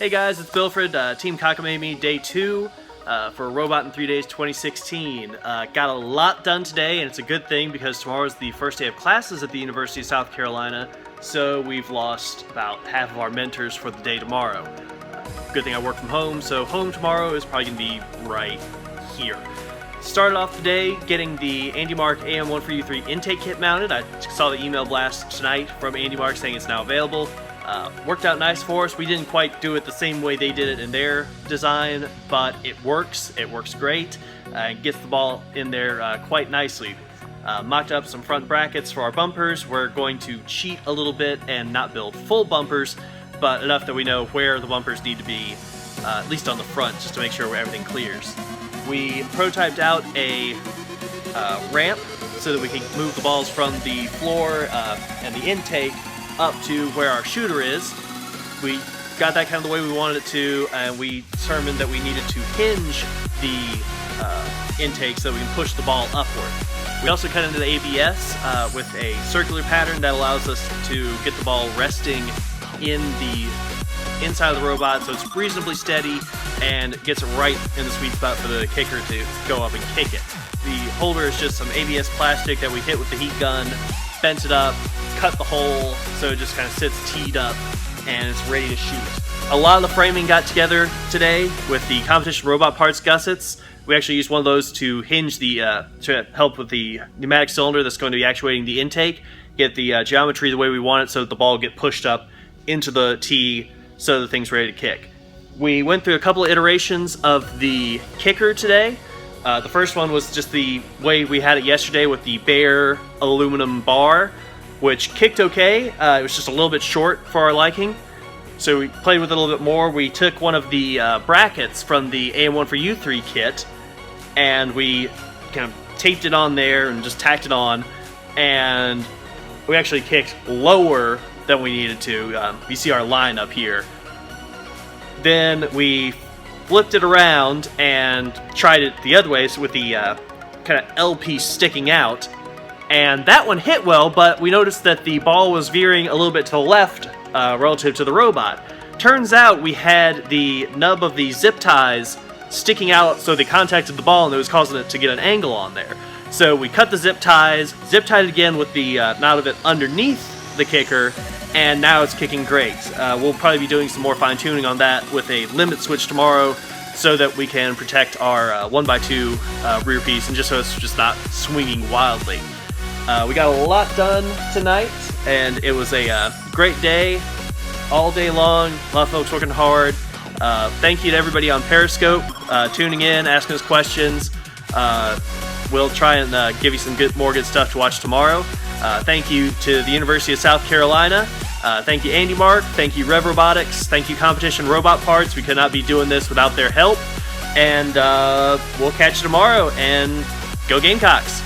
Hey guys, it's Bilfred, Team Cockamamie, Day 2 for Robot in 3 Days 2016. Got a lot done today, and it's a good thing because tomorrow is the first day of classes at the University of South Carolina, so we've lost about half of our mentors for the day tomorrow. Good thing I work from home, so home tomorrow is probably going to be right here. Started off the day getting the AndyMark AM143 intake kit mounted. I saw the email blast tonight from AndyMark saying it's now available. Worked out nice for us. We didn't quite do it the same way they did it in their design, but it works. It works great and gets the ball in there quite nicely. Mocked up some front brackets for our bumpers. We're going to cheat a little bit and not build full bumpers, but enough that we know where the bumpers need to be, at least on the front, just to make sure everything clears. We prototyped out a ramp so that we can move the balls from the floor and the intake up to where our shooter is. We got that kind of the way we wanted it to, and we determined that we needed to hinge the intake so that we can push the ball upward. We also cut into the ABS with a circular pattern that allows us to get the ball resting in the inside of the robot, so it's reasonably steady and gets it right in the sweet spot for the kicker to go up and kick it. The holder is just some ABS plastic that we hit with the heat gun, bent it up, cut the hole so it just kind of sits teed up and it's ready to shoot. A lot of the framing got together today with the competition robot parts gussets. We actually used one of those to hinge the to help with the pneumatic cylinder that's going to be actuating the intake, get the geometry the way we want it so that the ball will get pushed up into the tee so the thing's ready to kick. We went through a couple of iterations of the kicker today. The first one was just the way we had it yesterday with the bare aluminum bar, which kicked okay. It was just a little bit short for our liking, so we played with it a little bit more. We took one of the brackets from the AM143 kit, and we kind of taped it on there and just tacked it on, and we actually kicked lower than we needed to. You see our line up here. Then we flipped it around and tried it the other way, so with the kind of L piece sticking out, and that one hit well, but we noticed that the ball was veering a little bit to the left relative to the robot. Turns out we had the nub of the zip ties sticking out, so they contacted the ball and it was causing it to get an angle on there. So we cut the zip ties, zip tied it again with the knot of it underneath the kicker, and now it's kicking great. We'll probably be doing some more fine-tuning on that with a limit switch tomorrow so that we can protect our 1x2 rear piece and just so it's just not swinging wildly. We got a lot done tonight, and it was a great day, all day long. A lot of folks working hard. Thank you to everybody on Periscope tuning in, asking us questions. We'll try and give you some more good stuff to watch tomorrow. Thank you to the University of South Carolina. Thank you AndyMark. Thank you REV Robotics. Thank you Competition Robot Parts. We could not be doing this without their help. And we'll catch you tomorrow, and go Gamecocks!